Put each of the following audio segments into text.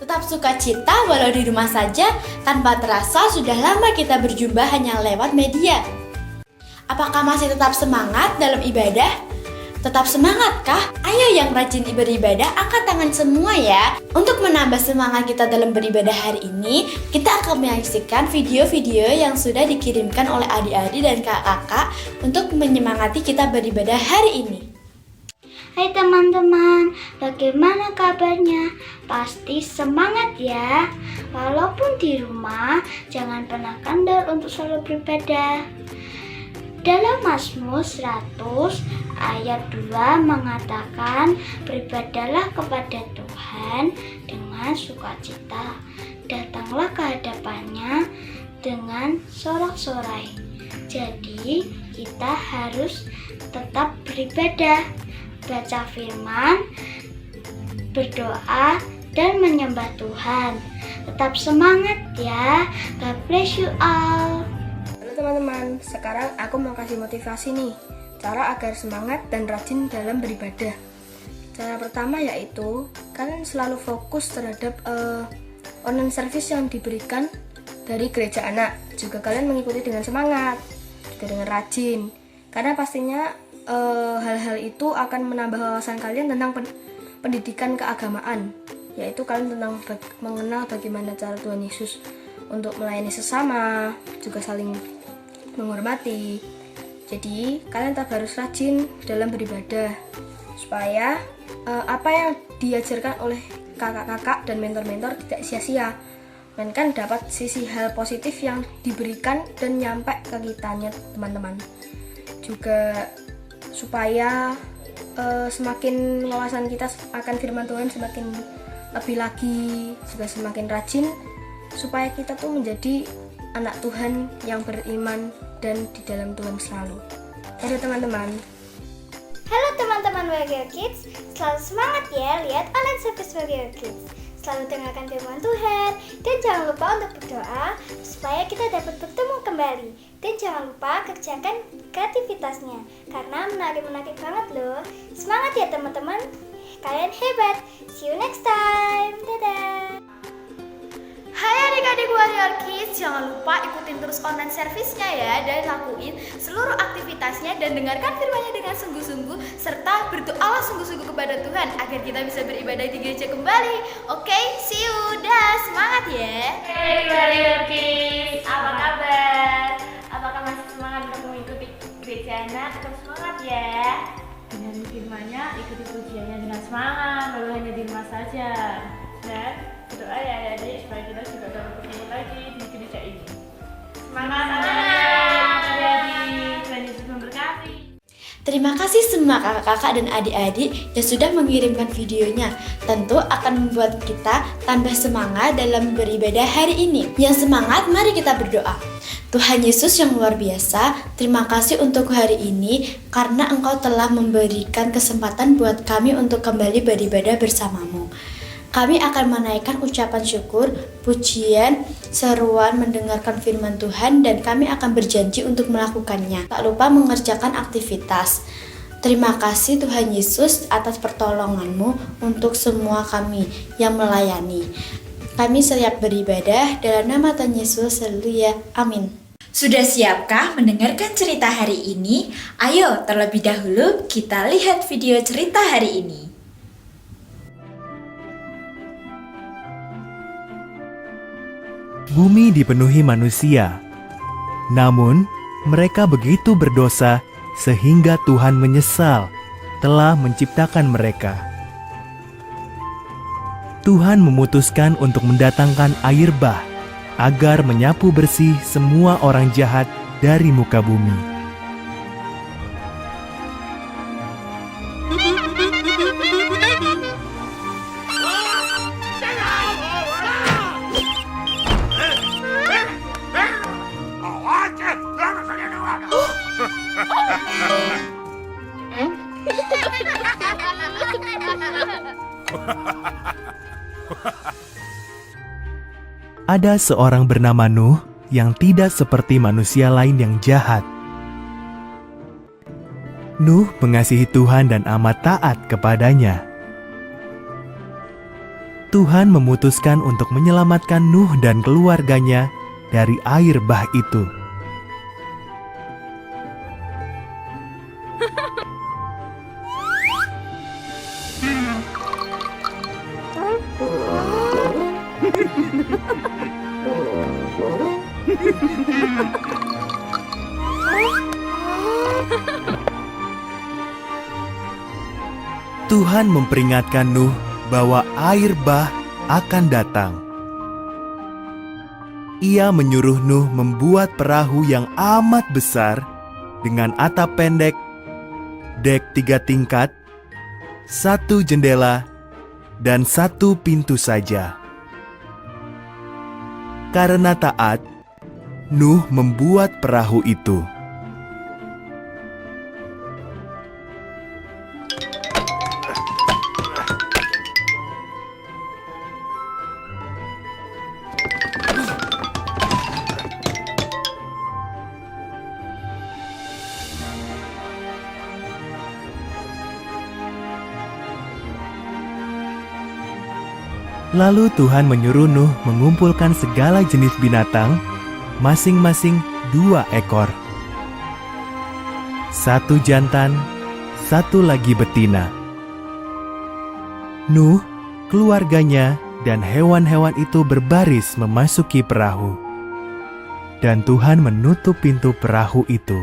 Tetap sukacita walau di rumah saja, tanpa terasa sudah lama kita berjumpa hanya lewat media. Apakah masih tetap semangat dalam ibadah? Tetap semangat kah? Ayo yang rajin beribadah, angkat tangan semua ya. Untuk menambah semangat kita dalam beribadah hari ini, kita akan menyaksikan video-video yang sudah dikirimkan oleh adik-adik dan kakak-kakak untuk menyemangati kita beribadah hari ini. Hai teman-teman, bagaimana kabarnya? Pasti semangat ya. Walaupun di rumah, jangan pernah kendor untuk selalu beribadah. Dalam Mazmur 100 ayat 2 mengatakan, beribadahlah kepada Tuhan dengan sukacita. Datanglah ke hadapannya dengan sorak-sorai. Jadi kita harus tetap beribadah, baca firman, berdoa, dan menyembah Tuhan. Tetap semangat ya. God bless you all. Halo teman-teman, sekarang aku mau kasih motivasi nih, cara agar semangat dan rajin dalam beribadah. Cara pertama yaitu, kalian selalu fokus terhadap online service yang diberikan dari gereja anak. Juga kalian mengikuti dengan semangat, juga dengan rajin. Karena pastinya hal-hal itu akan menambah wawasan kalian tentang pendidikan keagamaan, yaitu kalian tentang mengenal bagaimana cara Tuhan Yesus untuk melayani sesama, juga saling menghormati. Jadi kalian tetap harus rajin dalam beribadah supaya apa yang diajarkan oleh kakak-kakak dan mentor-mentor tidak sia-sia, melainkan dapat sisi hal positif yang diberikan dan nyampe ke kitanya teman-teman. Juga supaya semakin wawasan kita akan firman Tuhan semakin lebih lagi, juga semakin rajin, supaya kita tuh menjadi anak Tuhan yang beriman dan di dalam Tuhan selalu. Ayo teman-teman. Halo teman-teman Warrior Kids, selalu semangat ya lihat online service Warrior Kids. Selalu dengarkan firman Tuhan dan jangan lupa untuk berdoa supaya kita dapat bertemu kembali. Dan jangan lupa kerjakan kreativitasnya karena menarik banget loh. Semangat ya teman-teman, kalian hebat. See you next time. Dadah. Hai adik-adik Warrior Kids, jangan lupa ikutin terus online service-nya ya, dan lakuin seluruh aktivitasnya dan dengarkan firman-Nya dengan sungguh-sungguh serta berdoalah sungguh-sungguh kepada Tuhan agar kita bisa beribadah di gereja kembali. Oke, see you. Dah, semangat ya. Hai Warrior Kids, apa kabar? Apakah masih semangat untuk mengikuti gereja anak? Tetap semangat ya. Dengerin firman-Nya, ikuti pujiannya dengan semangat, lalu hanya di rumah saja. Dan berdoa ya adik-adik supaya kita juga dapat bertemu lagi di gereja ini. Semangat adik-adik, Tuhan Yesus memberkati. Terima kasih semua kakak-kakak dan adik-adik yang sudah mengirimkan videonya. Tentu akan membuat kita tambah semangat dalam beribadah hari ini. Yang semangat, mari kita berdoa. Tuhan Yesus yang luar biasa, terima kasih untuk hari ini karena Engkau telah memberikan kesempatan buat kami untuk kembali beribadah bersamamu. Kami akan menaikkan ucapan syukur, pujian, seruan, mendengarkan firman Tuhan, dan kami akan berjanji untuk melakukannya. Tak lupa mengerjakan aktivitas. Terima kasih Tuhan Yesus atas pertolongan-Mu untuk semua kami yang melayani. Kami siap beribadah dalam nama Tuhan Yesus, haleluya, amin. Sudah siapkah mendengarkan cerita hari ini? Ayo terlebih dahulu kita lihat video cerita hari ini. Bumi dipenuhi manusia, namun mereka begitu berdosa sehingga Tuhan menyesal telah menciptakan mereka. Tuhan memutuskan untuk mendatangkan air bah agar menyapu bersih semua orang jahat dari muka bumi. Ada seorang bernama Nuh yang tidak seperti manusia lain yang jahat. Nuh mengasihi Tuhan dan amat taat kepadanya. Tuhan memutuskan untuk menyelamatkan Nuh dan keluarganya dari air bah itu. Tuhan memperingatkan Nuh bahwa air bah akan datang. Ia menyuruh Nuh membuat perahu yang amat besar dengan atap pendek, dek 3 tingkat, 1 jendela, dan 1 pintu saja. Karena taat, Nuh membuat perahu itu. Lalu Tuhan menyuruh Nuh mengumpulkan segala jenis binatang, masing-masing 2 ekor. 1 jantan, 1 lagi betina. Nuh, keluarganya, dan hewan-hewan itu berbaris memasuki perahu. Dan Tuhan menutup pintu perahu itu.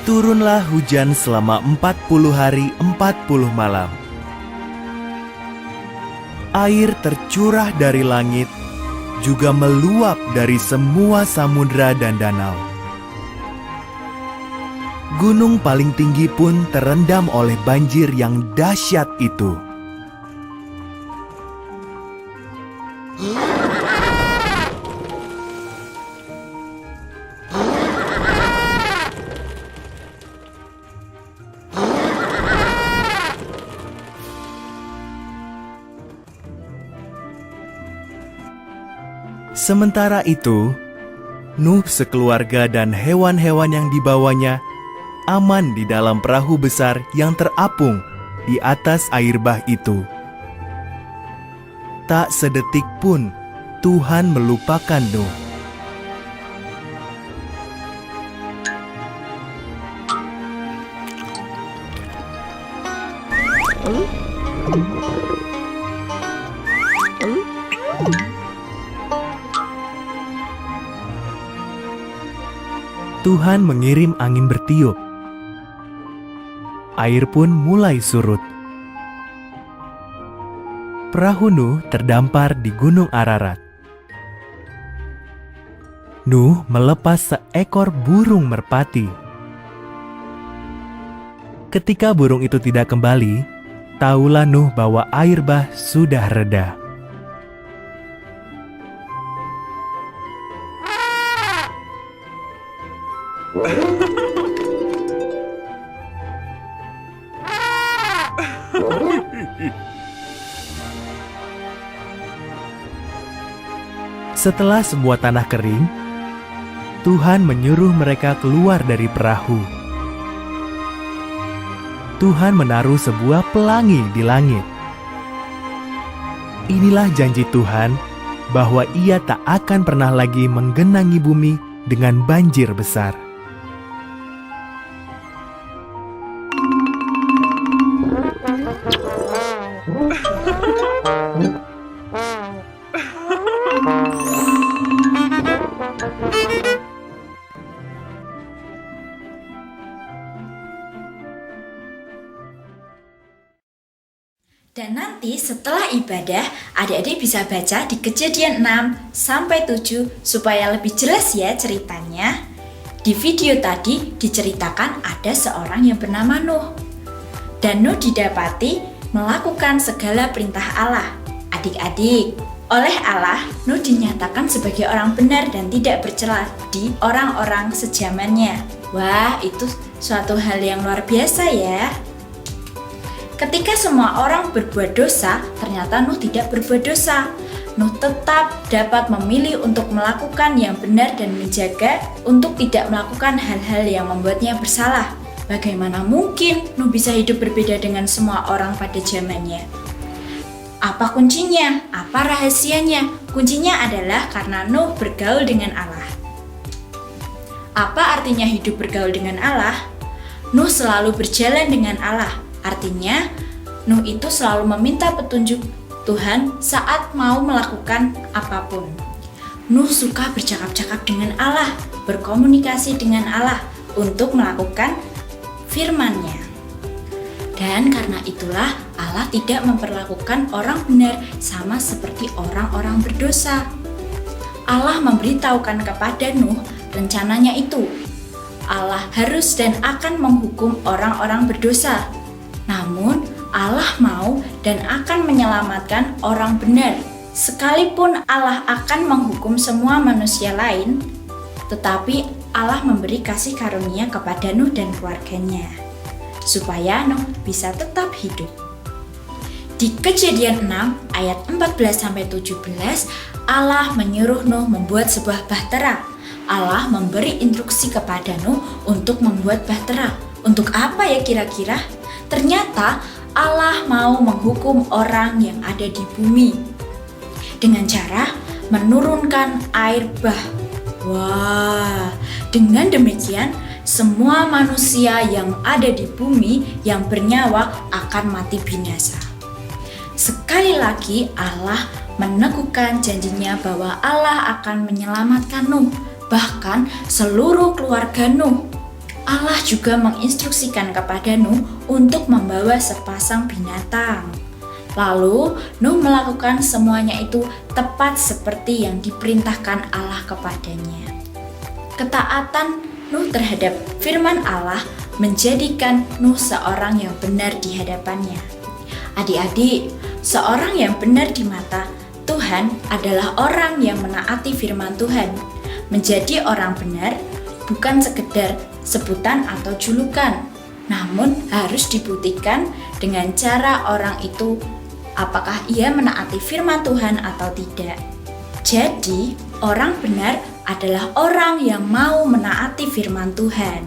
Turunlah hujan selama 40 hari 40 malam. Air tercurah dari langit, juga meluap dari semua samudra dan danau. Gunung paling tinggi pun terendam oleh banjir yang dahsyat itu. Sementara itu, Nuh sekeluarga dan hewan-hewan yang dibawanya aman di dalam perahu besar yang terapung di atas air bah itu. Tak sedetik pun Tuhan melupakan Nuh. Tuhan mengirim angin bertiup. Air pun mulai surut. Perahu Nuh terdampar di Gunung Ararat. Nuh melepas seekor burung merpati. Ketika burung itu tidak kembali, tahulah Nuh bahwa air bah sudah reda. Setelah semua tanah kering, Tuhan menyuruh mereka keluar dari perahu. Tuhan menaruh sebuah pelangi di langit. Inilah janji Tuhan bahwa Ia tak akan pernah lagi menggenangi bumi dengan banjir besar. Dan nanti setelah ibadah, adik-adik bisa baca di Kejadian 6 sampai 7 supaya lebih jelas ya ceritanya. Di video tadi diceritakan ada seorang yang bernama Nuh. Dan Nuh didapati melakukan segala perintah Allah. Adik-adik, Oleh Allah, Nuh dinyatakan sebagai orang benar dan tidak bercela di orang-orang sejamannya. Wah, itu suatu hal yang luar biasa ya. Ketika semua orang berbuat dosa, ternyata Nuh tidak berbuat dosa. Nuh tetap dapat memilih untuk melakukan yang benar dan menjaga untuk tidak melakukan hal-hal yang membuatnya bersalah. Bagaimana mungkin Nuh bisa hidup berbeda dengan semua orang pada zamannya? Apa kuncinya? Apa rahasianya? Kuncinya adalah karena Nuh bergaul dengan Allah. Apa artinya hidup bergaul dengan Allah? Nuh selalu berjalan dengan Allah. Artinya, Nuh itu selalu meminta petunjuk Tuhan saat mau melakukan apapun. Nuh suka bercakap-cakap dengan Allah, berkomunikasi dengan Allah untuk melakukan firman-Nya. Dan karena itulah Allah tidak memperlakukan orang benar sama seperti orang-orang berdosa. Allah memberitahukan kepada Nuh rencananya itu. Allah harus dan akan menghukum orang-orang berdosa. Namun Allah mau dan akan menyelamatkan orang benar. Sekalipun Allah akan menghukum semua manusia lain, tetapi Allah memberi kasih karunia kepada Nuh dan keluarganya, supaya Nuh bisa tetap hidup. Di Kejadian 6 ayat 14-17, Allah menyuruh Nuh membuat sebuah bahtera. Allah memberi instruksi kepada Nuh untuk membuat bahtera. Untuk apa ya kira-kira? Ternyata Allah mau menghukum orang yang ada di bumi dengan cara menurunkan air bah. Wah, dengan demikian semua manusia yang ada di bumi yang bernyawa akan mati binasa. Sekali lagi Allah meneguhkan janjinya bahwa Allah akan menyelamatkan Nuh, bahkan seluruh keluarga Nuh. Allah juga menginstruksikan kepada Nuh untuk membawa sepasang binatang. Lalu Nuh melakukan semuanya itu tepat seperti yang diperintahkan Allah kepadanya. Ketaatan Nuh terhadap firman Allah menjadikan Nuh seorang yang benar di hadapannya. Adik-adik, seorang yang benar di mata Tuhan adalah orang yang menaati firman Tuhan. Menjadi orang benar bukan sekedar sebutan atau julukan, namun harus dibuktikan dengan cara orang itu apakah ia menaati firman Tuhan atau tidak. Jadi, orang benar adalah orang yang mau menaati firman Tuhan.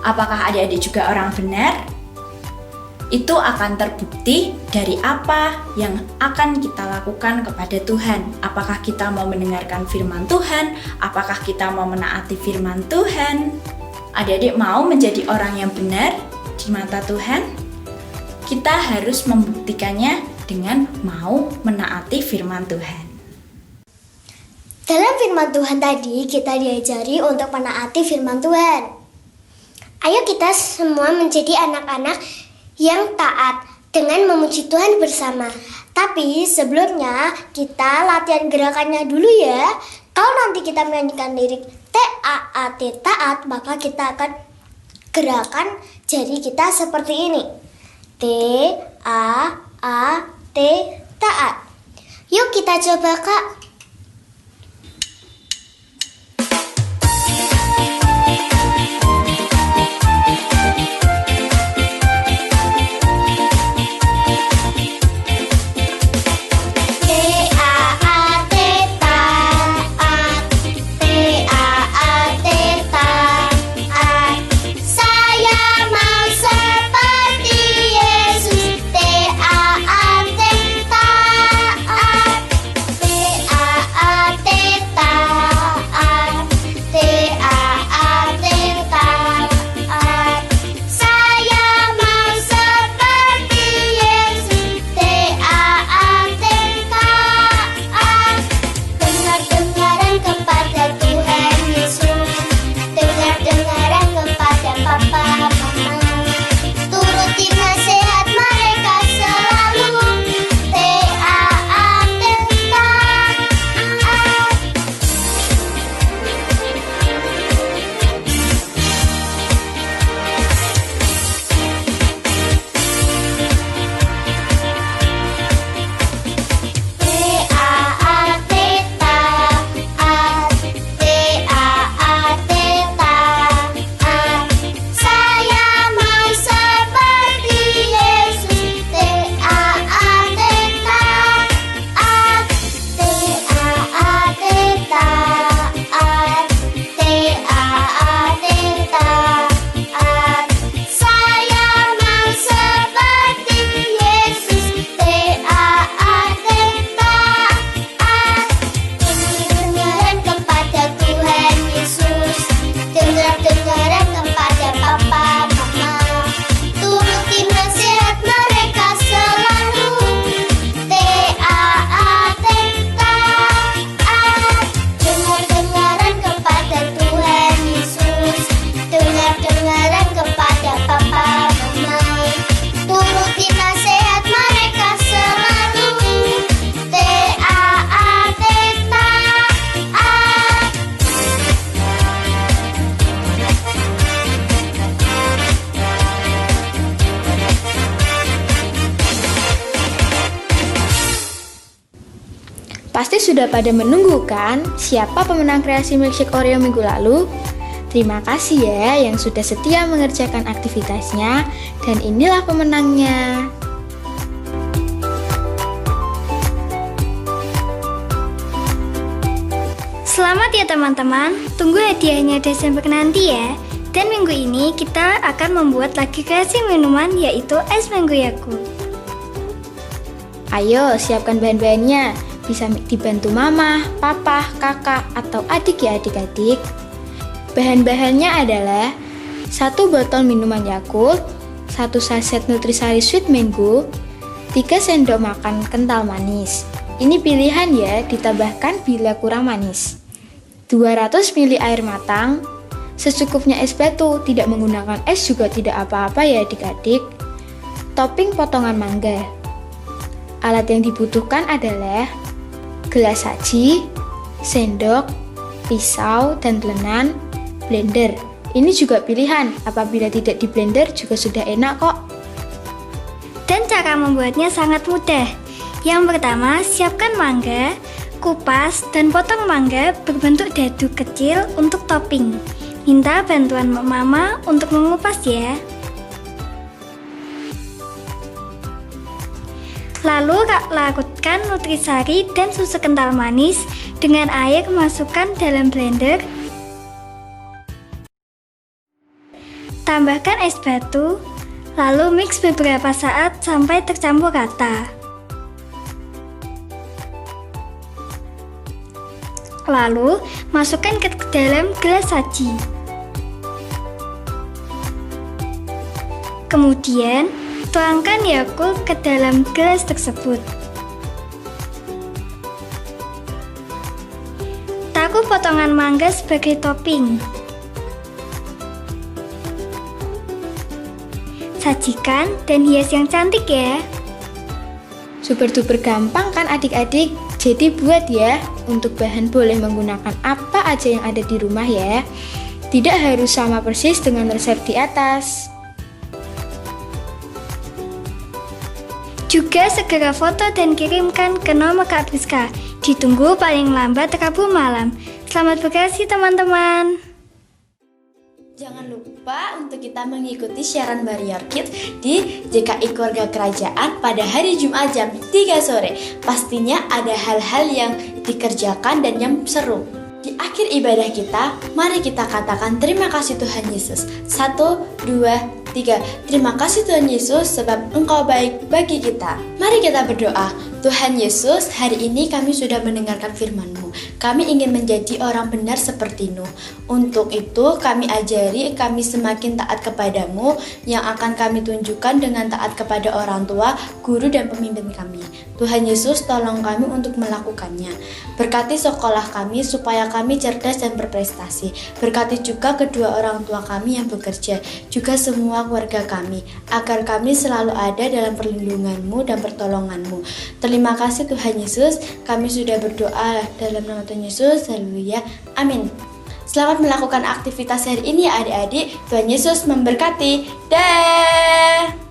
Apakah adik-adik juga orang benar? Itu akan terbukti dari apa yang akan kita lakukan kepada Tuhan. Apakah kita mau mendengarkan firman Tuhan? Apakah kita mau menaati firman Tuhan? Adik-adik mau menjadi orang yang benar di mata Tuhan? Kita harus membuktikannya dengan mau menaati firman Tuhan. Dalam firman Tuhan tadi kita diajari untuk menaati firman Tuhan. Ayo kita semua menjadi anak-anak yang taat dengan memuji Tuhan bersama. Tapi sebelumnya kita latihan gerakannya dulu ya. Kalau nanti kita menyanyikan lirik T-A-A-T taat, maka kita akan gerakan jari kita seperti ini. T-A-A-T taat. Yuk kita coba Kak. sudah pada menunggu kan siapa pemenang kreasi milkshake Oreo minggu lalu? Terima kasih ya yang sudah setia mengerjakan aktivitasnya, dan inilah pemenangnya. Selamat ya teman-teman, tunggu hadiahnya Desember nanti ya. Dan minggu ini kita akan membuat lagi kreasi minuman, yaitu es mango Yakult. Ayo siapkan bahan-bahannya, bisa dibantu mama, papa, kakak, atau adik ya adik-adik. Bahan-bahannya adalah 1 botol minuman Yakult, 1 saset Nutrisari Sweet Mango, 3 sendok makan kental manis. Ini pilihan ya, ditambahkan bila kurang manis. 200 ml air matang, secukupnya es batu, tidak menggunakan es juga tidak apa-apa ya adik-adik. Topping potongan mangga. Alat yang dibutuhkan adalah gelas saji, sendok, pisau dan telenan, blender. Ini juga pilihan, apabila tidak di blender juga sudah enak kok. Dan cara membuatnya sangat mudah. Yang pertama, siapkan mangga, kupas, dan potong mangga berbentuk dadu kecil untuk topping. Minta bantuan mama untuk mengupas ya. Lalu larutkan nutrisari dan susu kental manis dengan air, masukkan dalam blender. Tambahkan es batu, lalu mix beberapa saat sampai tercampur rata. Lalu masukkan ke dalam gelas saji. Kemudian tuangkan Yakult ke dalam gelas tersebut. Taruh potongan mangga sebagai topping. Sajikan dan hias yang cantik ya. Super duper gampang kan adik-adik? Jadi buat ya, untuk bahan boleh menggunakan apa aja yang ada di rumah ya. Tidak harus sama persis dengan resep di atas. Juga segera foto dan kirimkan ke nomor Kak Priska. Ditunggu paling lambat Rabu malam. Selamat berkreasi teman-teman. Jangan lupa untuk kita mengikuti siaran Warrior Kids di JKI Keluarga Kerajaan pada hari Jumat jam 3 sore. Pastinya ada hal-hal yang dikerjakan dan yang seru. Di akhir ibadah kita, mari kita katakan terima kasih Tuhan Yesus. 1, 2, 3. Terima kasih Tuhan Yesus sebab Engkau baik bagi kita. Mari kita berdoa. Tuhan Yesus, hari ini kami sudah mendengarkan firman-Mu. Kami ingin menjadi orang benar seperti Nuh. Untuk itu kami ajari kami semakin taat kepadamu, yang akan kami tunjukkan dengan taat kepada orang tua, guru dan pemimpin kami. Tuhan Yesus, tolong kami untuk melakukannya. Berkati sekolah kami supaya kami cerdas dan berprestasi. Berkati juga kedua orang tua kami yang bekerja, juga semua keluarga kami, agar kami selalu ada dalam perlindungan-Mu dan pertolongan-Mu. Terima kasih Tuhan Yesus, kami sudah berdoa dalam nama Tuhan Yesus, haleluya, amin. Selamat melakukan aktivitas hari ini ya adik-adik, Tuhan Yesus memberkati. Dah.